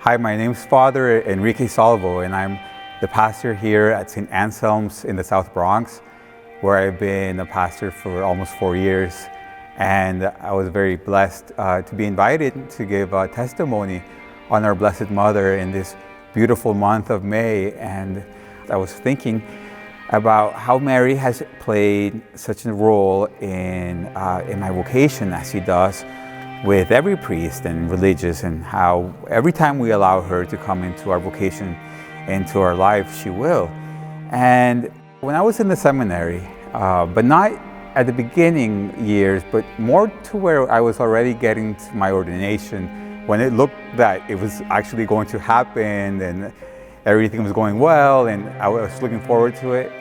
Hi, my name's Father Enrique Salvo, and I'm the pastor here at St. Anselm's in the South Bronx, where I've been a pastor for almost 4 years. And I was very blessed to be invited to give a testimony on our Blessed Mother in this beautiful month of May. And I was thinking about how Mary has played such a role in my vocation, as she does with every priest and religious, and how every time we allow her to come into our vocation, into our life, she will. And when I was in the seminary, but not at the beginning years, but more to where I was already getting to my ordination, when it looked that it was actually going to happen and everything was going well and I was looking forward to it,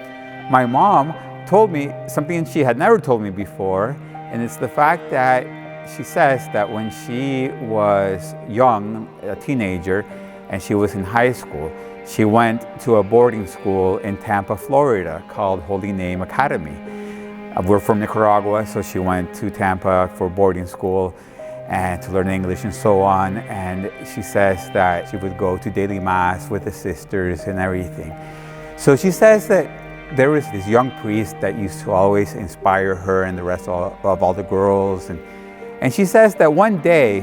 my mom told me something she had never told me before, and it's the fact that she says that when she was young, a teenager, and she was in high school, she went to a boarding school in Tampa, Florida, called Holy Name Academy. We're from Nicaragua, so she went to Tampa for boarding school and to learn English and so on. And she says that she would go to daily mass with the sisters and everything. So she says that there was this young priest that used to always inspire her and the rest of all the girls. And she says that one day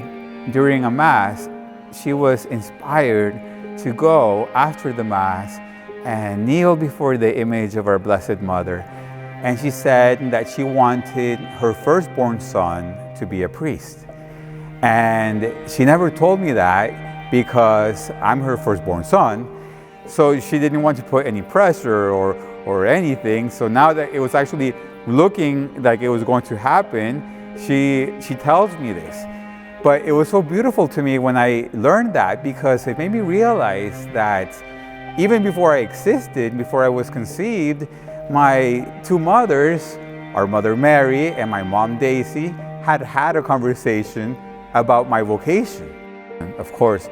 during a mass, she was inspired to go after the mass and kneel before the image of our Blessed Mother. And she said that she wanted her firstborn son to be a priest. And she never told me that because I'm her firstborn son. So she didn't want to put any pressure or anything. So now that it was actually looking like it was going to happen, she tells me this. But it was so beautiful to me when I learned that, because it made me realize that even before I existed, before I was conceived, my two mothers, our mother Mary and my mom Daisy, had a conversation about my vocation. And of course,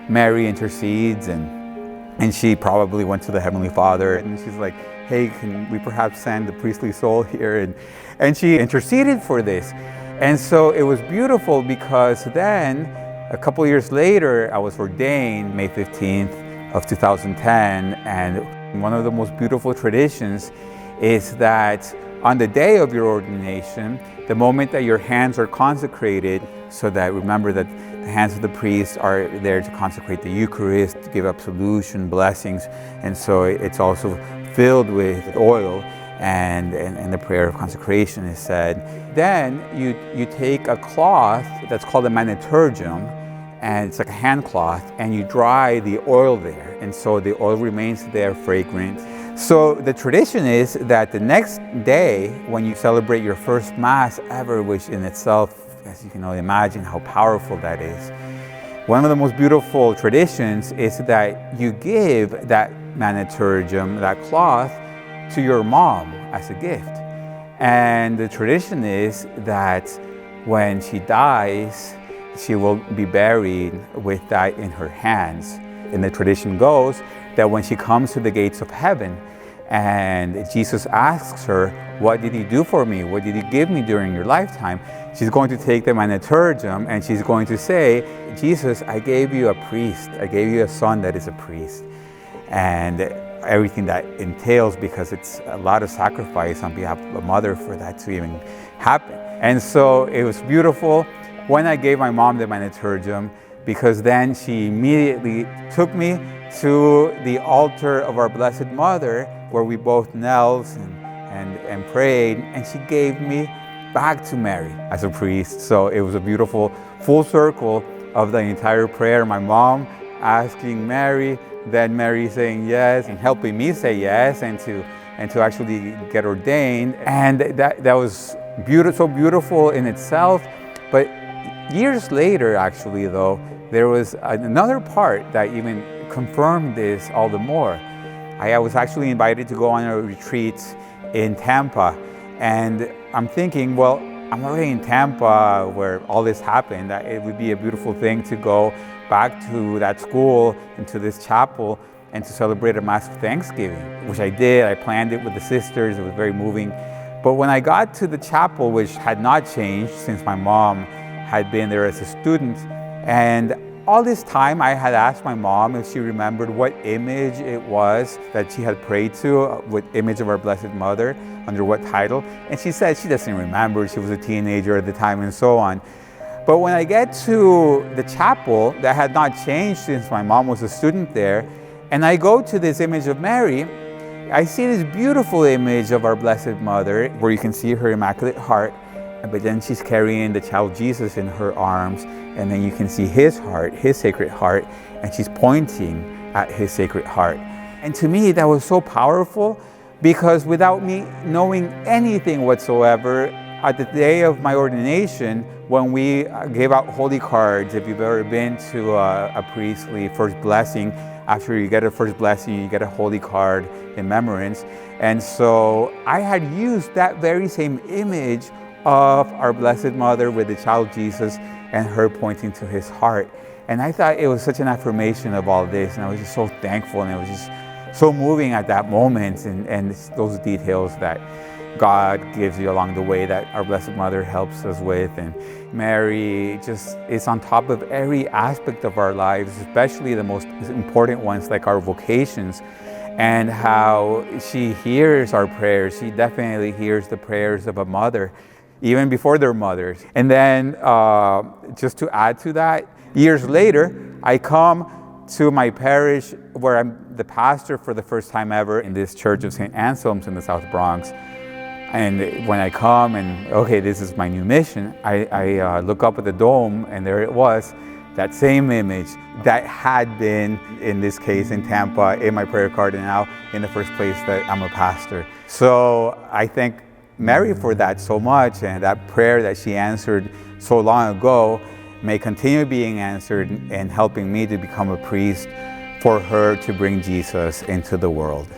Mary intercedes, and she probably went to the Heavenly Father and she's like, hey, can we perhaps send the priestly soul here? And she interceded for this. And so it was beautiful, because then a couple years later, I was ordained May 15th of 2010. And one of the most beautiful traditions is that on the day of your ordination, the moment that your hands are consecrated, so that remember that the hands of the priest are there to consecrate the Eucharist, to give absolution, blessings, and so it's also filled with oil, and the prayer of consecration is said. Then you take a cloth that's called a maniturgium, and it's like a hand cloth, and you dry the oil there, and so the oil remains there fragrant. So the tradition is that the next day, when you celebrate your first Mass ever, which in itself, as you can only imagine how powerful that is, one of the most beautiful traditions is that you give that maniturgium, that cloth, to your mom as a gift. And the tradition is that when she dies, she will be buried with that in her hands. And the tradition goes that when she comes to the gates of heaven and Jesus asks her, what did you do for me? What did you give me during your lifetime? She's going to take the maniturgium and she's going to say, Jesus, I gave you a priest. I gave you a son that is a priest. And everything that entails, because it's a lot of sacrifice on behalf of a mother for that to even happen. And so it was beautiful when I gave my mom the maniturgium, because then she immediately took me to the altar of our Blessed Mother, where we both knelt and prayed, and she gave me back to Mary as a priest. So it was a beautiful full circle of the entire prayer. My mom asking Mary, then Mary saying yes, and helping me say yes, and to actually get ordained. And that was beautiful, so beautiful in itself. But years later, actually, though, there was another part that even confirmed this all the more. I was actually invited to go on a retreat in Tampa, and I'm thinking, well, I'm already in Tampa where all this happened, that it would be a beautiful thing to go back to that school and to this chapel and to celebrate a Mass of Thanksgiving, which I did. I planned it with the sisters. It was very moving. But when I got to the chapel, which had not changed since my mom had been there as a student, and all this time I had asked my mom if she remembered what image it was that she had prayed to, what image of our Blessed Mother, under what title. And she said she doesn't remember, she was a teenager at the time and so on. But when I get to the chapel that had not changed since my mom was a student there, and I go to this image of Mary, I see this beautiful image of our Blessed Mother where you can see her Immaculate Heart, but then she's carrying the child Jesus in her arms, and then you can see his heart, his Sacred Heart, and she's pointing at his Sacred Heart. And to me, that was so powerful, because without me knowing anything whatsoever, at the day of my ordination, when we gave out holy cards, if you've ever been to a priestly first blessing, after you get a first blessing, you get a holy card in remembrance. And so I had used that very same image of our Blessed Mother with the child Jesus and her pointing to his heart. And I thought it was such an affirmation of all this, and I was just so thankful, and it was just so moving at that moment, and those details that God gives you along the way that our Blessed Mother helps us with. And Mary just is on top of every aspect of our lives, especially the most important ones like our vocations, and how she hears our prayers. She definitely hears the prayers of a mother, even before they're mothers. And then just to add to that, years later, I come to my parish where I'm the pastor for the first time ever in this church of St. Anselm's in the South Bronx. And when I come and, okay, this is my new mission, I look up at the dome, and there it was, that same image that had been, in this case in Tampa, in my prayer card, and now in the first place that I'm a pastor. So I thank Mary for that so much, and that prayer that she answered so long ago may continue being answered and helping me to become a priest for her to bring Jesus into the world.